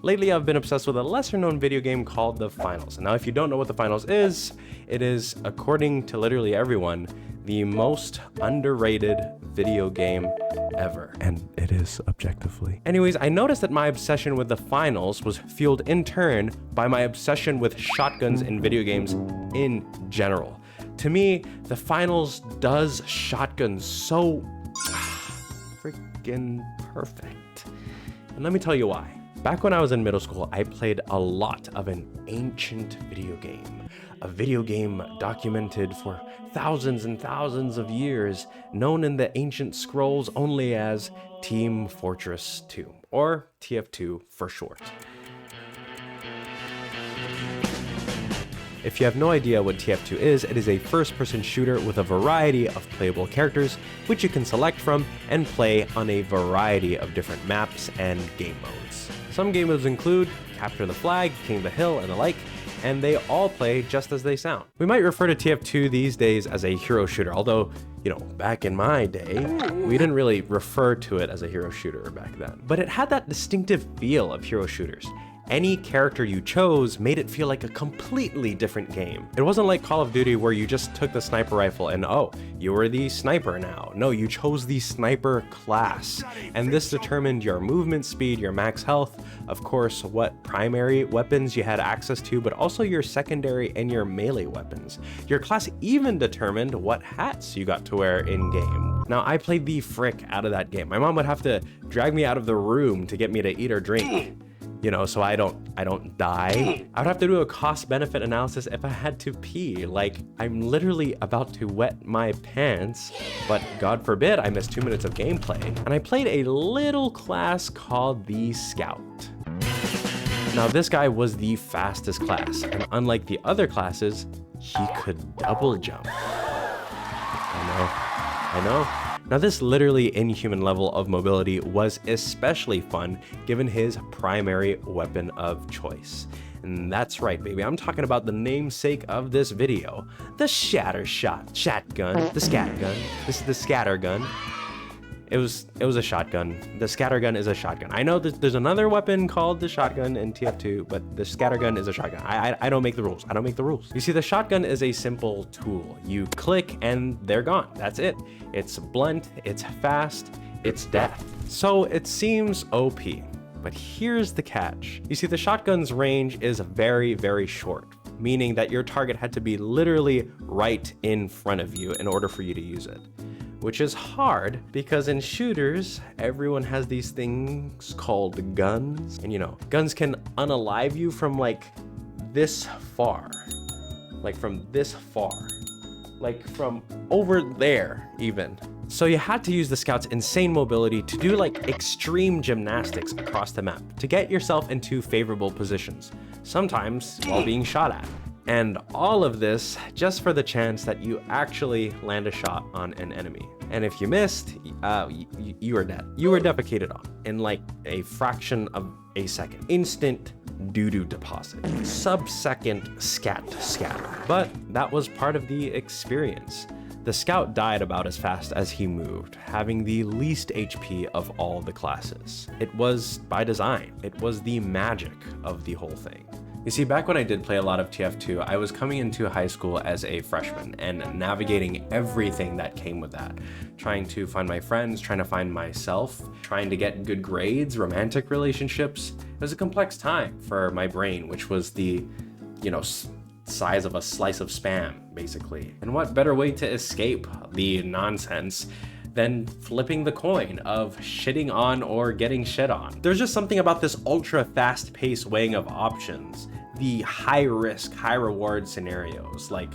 lately I've been obsessed with a lesser known video game called The Finals. And now if you don't know what The Finals is, it is, according to literally everyone, the most underrated video game ever. And it is objectively. Anyways, I noticed that my obsession with The Finals was fueled in turn by my obsession with shotguns in video games in general. To me, The Finals does shotguns so freaking perfect. And let me tell you why. Back when I was in middle school, I played a lot of an ancient video game. A video game documented for thousands and thousands of years, known in the ancient scrolls only as Team Fortress 2, or TF2 for short. If you have no idea what TF2 is, it is a first-person shooter with a variety of playable characters, which you can select from and play on a variety of different maps and game modes. Some game modes include Capture the Flag, King of the Hill, and the like, and they all play just as they sound. We might refer to TF2 these days as a hero shooter, although, you know, back in my day, we didn't really refer to it as a hero shooter back then. But it had that distinctive feel of hero shooters. Any character you chose made it feel like a completely different game. It wasn't like Call of Duty where you just took the sniper rifle and oh, you were the sniper now. No, you chose the sniper class. And this determined your movement speed, your max health, of course, what primary weapons you had access to, but also your secondary and your melee weapons. Your class even determined what hats you got to wear in game. Now, I played the frick out of that game. My mom would have to drag me out of the room to get me to eat or drink. You know, so I don't die. I would have to do a cost-benefit analysis if I had to pee. Like, I'm literally about to wet my pants, but God forbid I miss 2 minutes of gameplay. And I played a little class called the Scout. Now, this guy was the fastest class, and unlike the other classes, he could double jump. I know. Now this literally inhuman level of mobility was especially fun given his primary weapon of choice. And that's right, baby, I'm talking about the namesake of this video, the Scatter Shotgun, the Scat Gun. This is the Scatter Gun. It was a shotgun. The Scattergun is a shotgun. I know that there's another weapon called the shotgun in TF2, but the Scattergun is a shotgun. I don't make the rules. I don't make the rules. You see, the shotgun is a simple tool. You click and they're gone. That's it. It's blunt, it's fast, it's death. So it seems OP, but here's the catch. You see, the shotgun's range is very, very short, meaning that your target had to be literally right in front of you in order for you to use it. Which is hard because in shooters, everyone has these things called guns. And you know, guns can unalive you from like this far. Like from this far. Like from over there even. So you had to use the Scout's insane mobility to do like extreme gymnastics across the map to get yourself into favorable positions, sometimes while being shot at. And all of this just for the chance that you actually land a shot on an enemy. And if you missed, you were dead. You were defecated on in like a fraction of a second. Instant doo-doo deposit. Sub-second scatter. But that was part of the experience. The Scout died about as fast as he moved, having the least HP of all the classes. It was by design. It was the magic of the whole thing. You see, back when I did play a lot of TF2, I was coming into high school as a freshman and navigating everything that came with that. Trying to find my friends, trying to find myself, trying to get good grades, romantic relationships. It was a complex time for my brain, which was the, you know, size of a slice of Spam, basically. And what better way to escape the nonsense than flipping the coin of shitting on or getting shit on. There's just something about this ultra fast paced weighing of options, the high risk, high reward scenarios, like,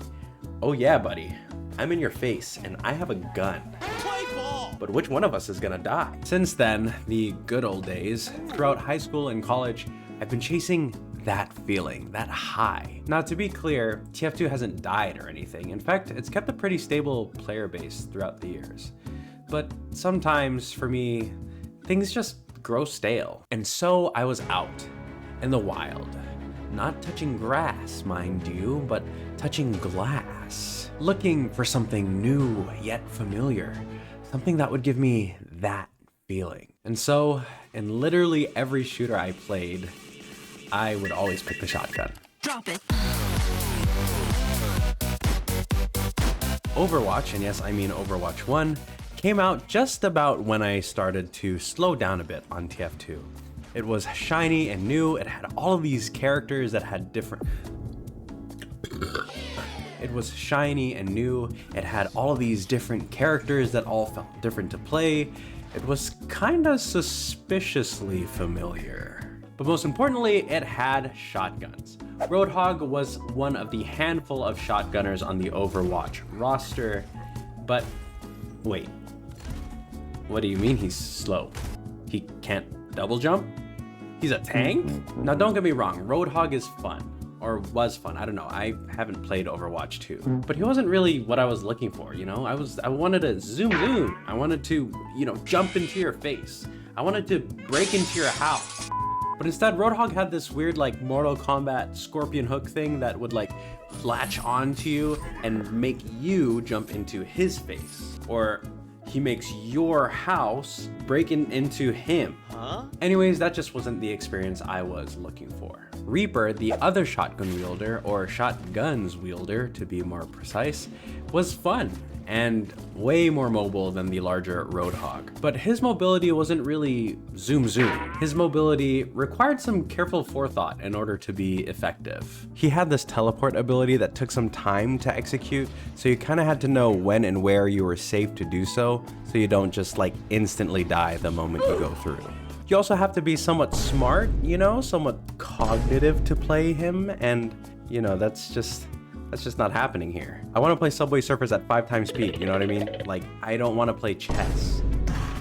oh yeah, buddy, I'm in your face and I have a gun. Play ball! But which one of us is gonna die? Since then, the good old days, throughout high school and college, I've been chasing that feeling, that high. Now, to be clear, TF2 hasn't died or anything. In fact, it's kept a pretty stable player base throughout the years. But sometimes, for me, things just grow stale. And so I was out in the wild, not touching grass, mind you, but touching glass, looking for something new yet familiar, something that would give me that feeling. And so, in literally every shooter I played, I would always pick the shotgun. Drop it. Overwatch, and yes, I mean Overwatch 1, came out just about when I started to slow down a bit on TF2. It was shiny and new. It had all of these characters that had different... It was shiny and new. It had all of these different characters that all felt different to play. It was kinda suspiciously familiar. But most importantly, it had shotguns. Roadhog was one of the handful of shotgunners on the Overwatch roster, but wait, what do you mean he's slow? He can't double jump? He's a tank? Now don't get me wrong, Roadhog is fun, or was fun, I don't know, I haven't played Overwatch 2, but he wasn't really what I was looking for, you know? I wanted to zoom, I wanted to, you know, jump into your face, I wanted to break into your house. But instead, Roadhog had this weird like Mortal Kombat scorpion hook thing that would like latch onto you and make you jump into his face. Or he makes your house break into him. Huh? Anyways, that just wasn't the experience I was looking for. Reaper, the other shotgun wielder, or shotguns wielder to be more precise, was fun and way more mobile than the larger Roadhog. But his mobility wasn't really zoom. His mobility required some careful forethought in order to be effective. He had this teleport ability that took some time to execute, so you kind of had to know when and where you were safe to do so you don't just like instantly die the moment you go through. You also have to be somewhat smart, you know, somewhat cognitive to play him, and you know, that's just not happening here. I want to play Subway Surfers at 5 times speed, you know what I mean? Like, I don't want to play chess.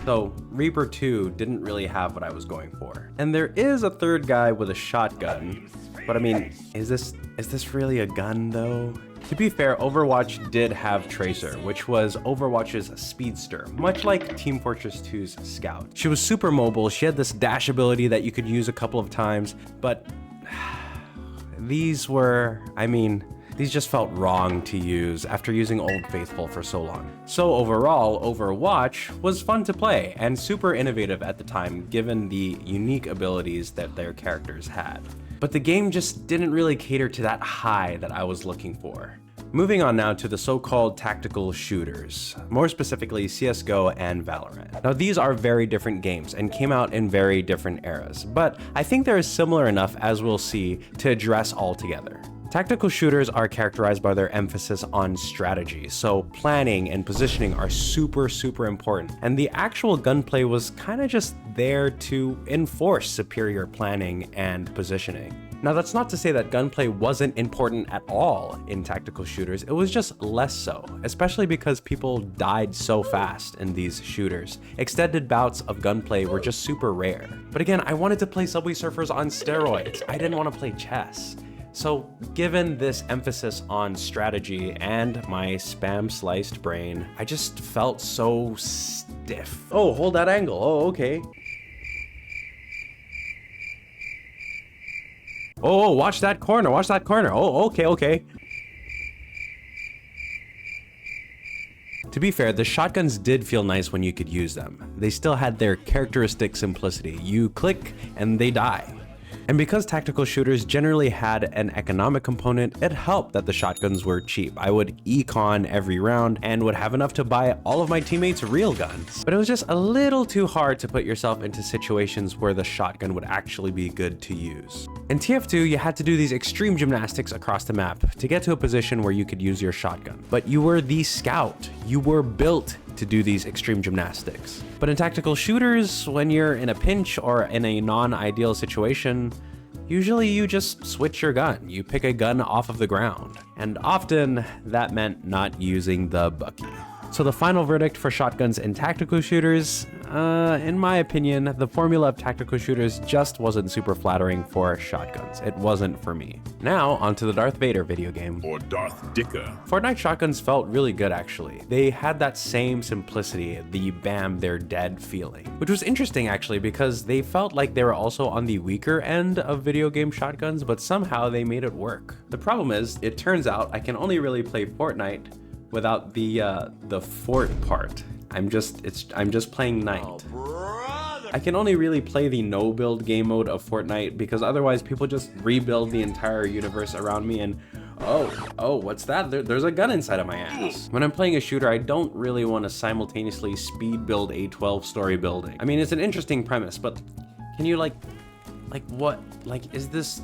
So Reaper 2 didn't really have what I was going for. And there is a third guy with a shotgun, but I mean, is this really a gun though? To be fair, Overwatch did have Tracer, which was Overwatch's speedster, much like Team Fortress 2's Scout. She was super mobile, she had this dash ability that you could use a couple of times, but these just felt wrong to use after using Old Faithful for so long. So overall, Overwatch was fun to play and super innovative at the time given the unique abilities that their characters had. But the game just didn't really cater to that high that I was looking for. Moving on now to the so-called tactical shooters, more specifically CSGO and Valorant. Now these are very different games and came out in very different eras, but I think they're similar enough, as we'll see, to address all together. Tactical shooters are characterized by their emphasis on strategy, so planning and positioning are super important, and the actual gunplay was kind of just there to enforce superior planning and positioning. Now that's not to say that gunplay wasn't important at all in tactical shooters, it was just less so, especially because people died so fast in these shooters. Extended bouts of gunplay were just super rare. But again, I wanted to play Subway Surfers on steroids, I didn't want to play chess. So given this emphasis on strategy and my spam-sliced brain, I just felt so stiff. Oh, hold that angle, oh, okay. Oh, watch that corner, oh, okay. To be fair, the shotguns did feel nice when you could use them. They still had their characteristic simplicity. You click and they die. And because tactical shooters generally had an economic component, it helped that the shotguns were cheap. I would econ every round and would have enough to buy all of my teammates real guns. But it was just a little too hard to put yourself into situations where the shotgun would actually be good to use. In TF2, you had to do these extreme gymnastics across the map to get to a position where you could use your shotgun. But you were the scout. You were built to do these extreme gymnastics. But in tactical shooters, when you're in a pinch or in a non-ideal situation, usually you just switch your gun. You pick a gun off of the ground. And often that meant not using the Bucky. So the final verdict for shotguns in tactical shooters, in my opinion, the formula of tactical shooters just wasn't super flattering for shotguns. It wasn't for me. Now, onto the Darth Vader video game. Or Darth Dicker. Fortnite shotguns felt really good actually. They had that same simplicity, the bam, they're dead feeling. Which was interesting actually because they felt like they were also on the weaker end of video game shotguns, but somehow they made it work. The problem is, it turns out I can only really play Fortnite without the fort part. I'm just playing Knight. Oh, brother. I can only really play the no build game mode of Fortnite because otherwise people just rebuild the entire universe around me and oh, what's that? There's a gun inside of my ass. When I'm playing a shooter, I don't really want to simultaneously speed build a 12-story building. I mean, it's an interesting premise, but can you like what? Like, this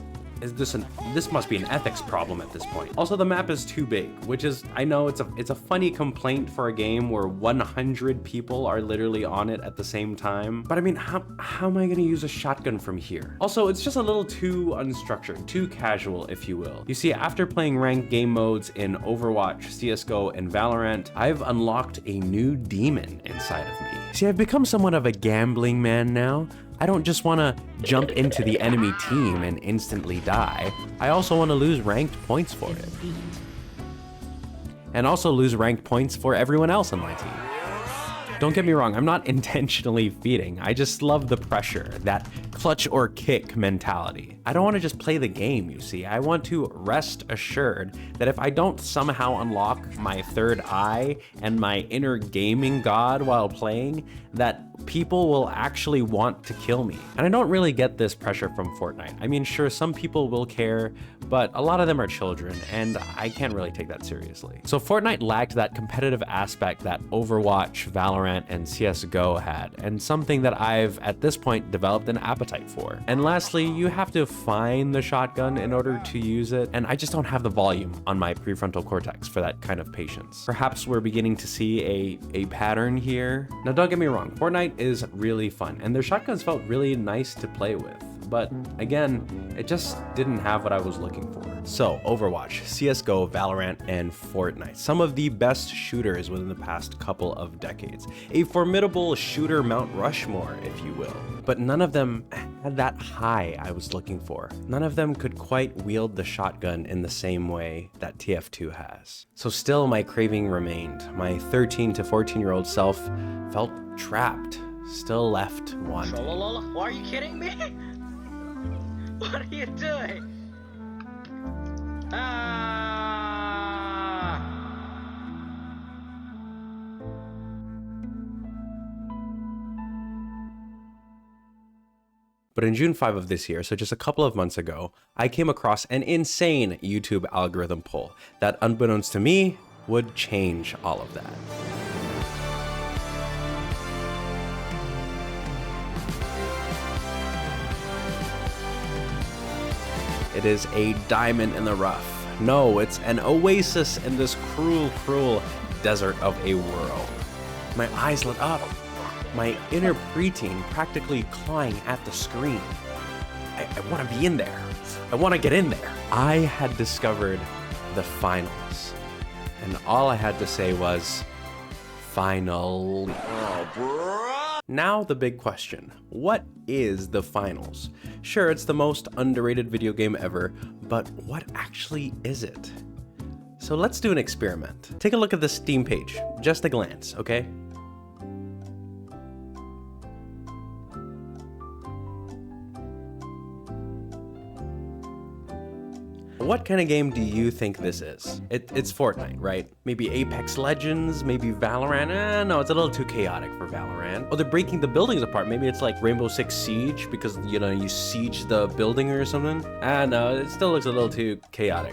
must be an ethics problem at this point. Also, the map is too big, which is, I know it's a funny complaint for a game where 100 people are literally on it at the same time. But I mean, how am I gonna use a shotgun from here? Also, it's just a little too unstructured, too casual, if you will. You see, after playing ranked game modes in Overwatch, CSGO, and Valorant, I've unlocked a new demon inside of me. See, I've become somewhat of a gambling man now. I don't just want to jump into the enemy team and instantly die. I also want to lose ranked points for it. And also lose ranked points for everyone else on my team. Don't get me wrong, I'm not intentionally feeding. I just love the pressure, that clutch or kick mentality. I don't want to just play the game, you see. I want to rest assured that if I don't somehow unlock my third eye and my inner gaming god while playing, that people will actually want to kill me. And I don't really get this pressure from Fortnite. I mean, sure, some people will care, but a lot of them are children, and I can't really take that seriously. So Fortnite lacked that competitive aspect that Overwatch, Valorant, and CSGO had, and something that I've, at this point, developed an appetite for. And lastly, you have to find the shotgun in order to use it, and I just don't have the volume on my prefrontal cortex for that kind of patience. Perhaps we're beginning to see a pattern here. Now, don't get me wrong, Fortnite is really fun, and their shotguns felt really nice to play with. But again, it just didn't have what I was looking for. So Overwatch, CSGO, Valorant, and Fortnite. Some of the best shooters within the past couple of decades. A formidable shooter Mount Rushmore, if you will. But none of them had that high I was looking for. None of them could quite wield the shotgun in the same way that TF2 has. So still my craving remained. My 13 to 14-year-old self felt trapped, still left wanting. Are you kidding me? What are you doing? But in June 5 of this year, so just a couple of months ago, I came across an insane YouTube algorithm poll that, unbeknownst to me, would change all of that. It is a diamond in the rough. No, it's an oasis in this cruel, cruel desert of a world. My eyes lit up. My inner preteen practically clawing at the screen. I want to be in there. I want to get in there. I had discovered the finals. And all I had to say was, finally. Oh, bro. Now the big question, what is the finals? Sure, it's the most underrated video game ever, but what actually is it? So let's do an experiment. Take a look at the Steam page, just a glance, okay? What kind of game do you think this is? It's Fortnite, right? Maybe Apex Legends, maybe Valorant? No, it's a little too chaotic for Valorant. Oh, they're breaking the buildings apart. Maybe it's like Rainbow Six Siege because, you know, you siege the building or something. No, it still looks a little too chaotic.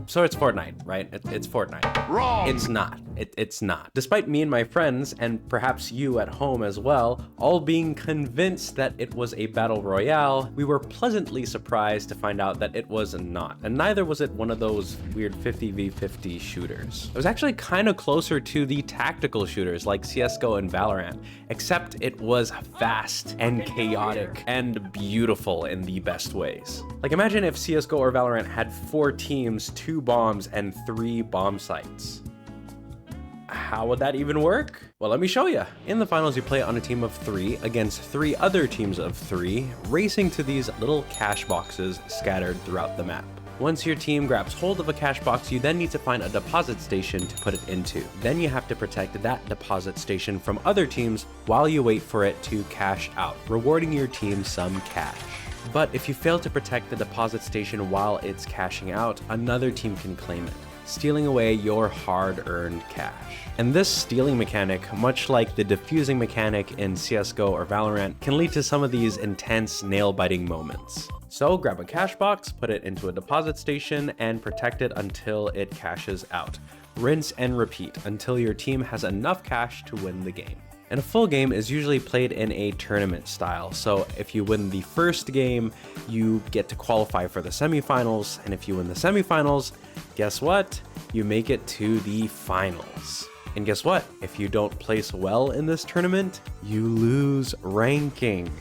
So it's Fortnite, right? It's Fortnite. Wrong! It's not. It's not. Despite me and my friends, and perhaps you at home as well, all being convinced that it was a battle royale, we were pleasantly surprised to find out that it was not. And neither was it one of those weird 50v50 shooters. It was actually kind of closer to the tactical shooters like CSGO and Valorant, except it was fast and chaotic and beautiful in the best ways. Like, imagine if CSGO or Valorant had 4 teams, 2 bombs, and 3 bomb sites. How would that even work? Well, let me show you. In the finals, you play on a team of 3 against 3 other teams of 3, racing to these little cash boxes scattered throughout the map. Once your team grabs hold of a cash box, you then need to find a deposit station to put it into. Then you have to protect that deposit station from other teams while you wait for it to cash out, rewarding your team some cash. But if you fail to protect the deposit station while it's cashing out, another team can claim it. stealing away your hard-earned cash. And this stealing mechanic, much like the defusing mechanic in CSGO or Valorant, can lead to some of these intense nail-biting moments. So grab a cash box, put it into a deposit station, and protect it until it cashes out. Rinse and repeat until your team has enough cash to win the game. And a full game is usually played in a tournament style. So if you win the first game, you get to qualify for the semifinals. And if you win the semifinals, guess what? You make it to the finals. And guess what? If you don't place well in this tournament, you lose ranking.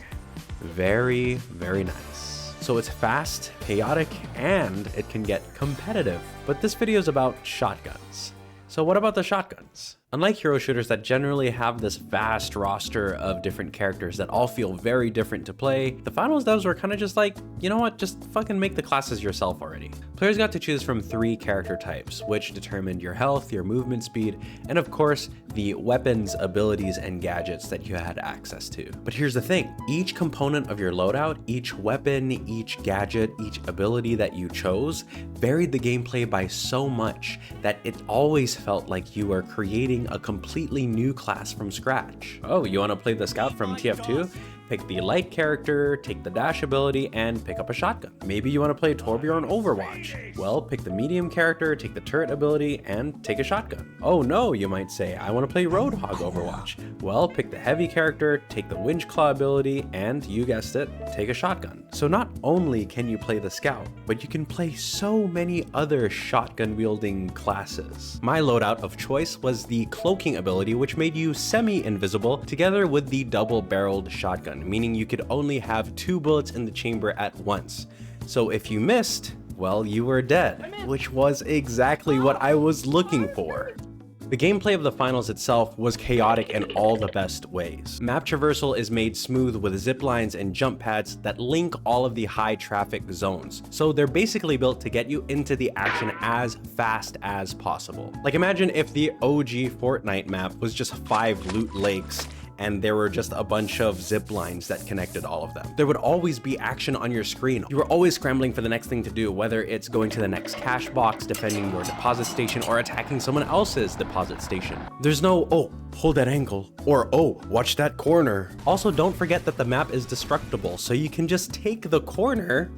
Very, very nice. So it's fast, chaotic, and it can get competitive. But this video is about shotguns. So what about the shotguns? Unlike hero shooters that generally have this vast roster of different characters that all feel very different to play, the finals devs were kind of just like, you know what, just fucking make the classes yourself already. Players got to choose from 3 character types, which determined your health, your movement speed, and of course, the weapons, abilities, and gadgets that you had access to. But here's the thing, each component of your loadout, each weapon, each gadget, each ability that you chose varied the gameplay by so much that it always felt like you were creating a completely new class from scratch. Oh, you want to play the scout from TF2? Pick the light character, take the dash ability, and pick up a shotgun. Maybe you want to play Torbjorn Overwatch. Well, pick the medium character, take the turret ability, and take a shotgun. Oh no, you might say, I want to play Roadhog Overwatch. Well, pick the heavy character, take the winch claw ability, and you guessed it, take a shotgun. So not only can you play the scout, but you can play so many other shotgun wielding classes. My loadout of choice was the cloaking ability, which made you semi-invisible, together with the double-barreled shotgun, meaning you could only have 2 bullets in the chamber at once. So if you missed, well, you were dead, which was exactly what I was looking for. The gameplay of the finals itself was chaotic in all the best ways. Map traversal is made smooth with zip lines and jump pads that link all of the high traffic zones. So they're basically built to get you into the action as fast as possible. Like imagine if the OG Fortnite map was just 5 loot lakes and there were just a bunch of zip lines that connected all of them. There would always be action on your screen. You were always scrambling for the next thing to do, whether it's going to the next cash box, defending your deposit station, or attacking someone else's deposit station. There's no, oh, hold that angle, or oh, watch that corner. Also, don't forget that the map is destructible, so you can just take the corner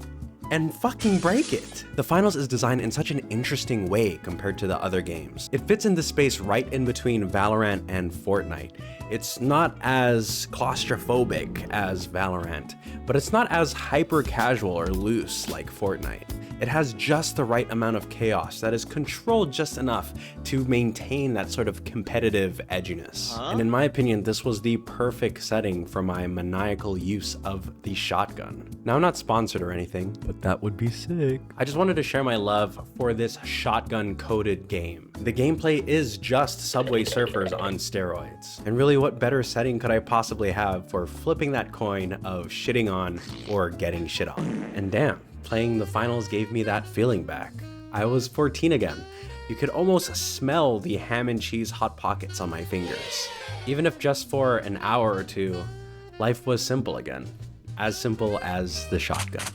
and fucking break it. The finals is designed in such an interesting way compared to the other games. It fits in the space right in between Valorant and Fortnite. It's not as claustrophobic as Valorant, but it's not as hyper casual or loose like Fortnite. It has just the right amount of chaos that is controlled just enough to maintain that sort of competitive edginess. And in my opinion, this was the perfect setting for my maniacal use of the shotgun. Now, I'm not sponsored or anything, but that would be sick. I just wanted to share my love for this shotgun-coded game. The gameplay is just Subway Surfers on steroids. And really, what better setting could I possibly have for flipping that coin of shitting on or getting shit on? And damn, playing the finals gave me that feeling back. I was 14 again. You could almost smell the ham and cheese hot pockets on my fingers. Even if just for an hour or two, life was simple again. As simple as the shotgun.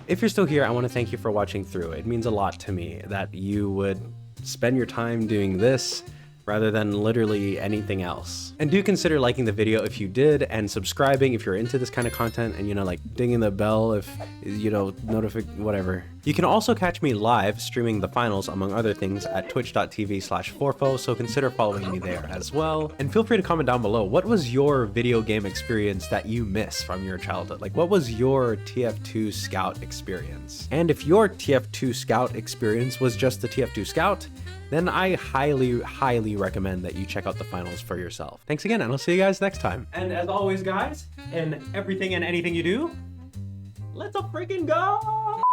If you're still here, I want to thank you for watching through. It means a lot to me that you would spend your time doing this rather than literally anything else. And do consider liking the video if you did, and subscribing if you're into this kind of content, and like dinging the bell if, whatever. You can also catch me live streaming the finals, among other things, at twitch.tv/phorpho, so consider following me there as well. And feel free to comment down below, what was your video game experience that you miss from your childhood? Like, what was your TF2 Scout experience? And if your TF2 Scout experience was just the TF2 Scout, then I highly, highly recommend that you check out the finals for yourself. Thanks again, and I'll see you guys next time. And as always, guys, in everything and anything you do, let's freaking go!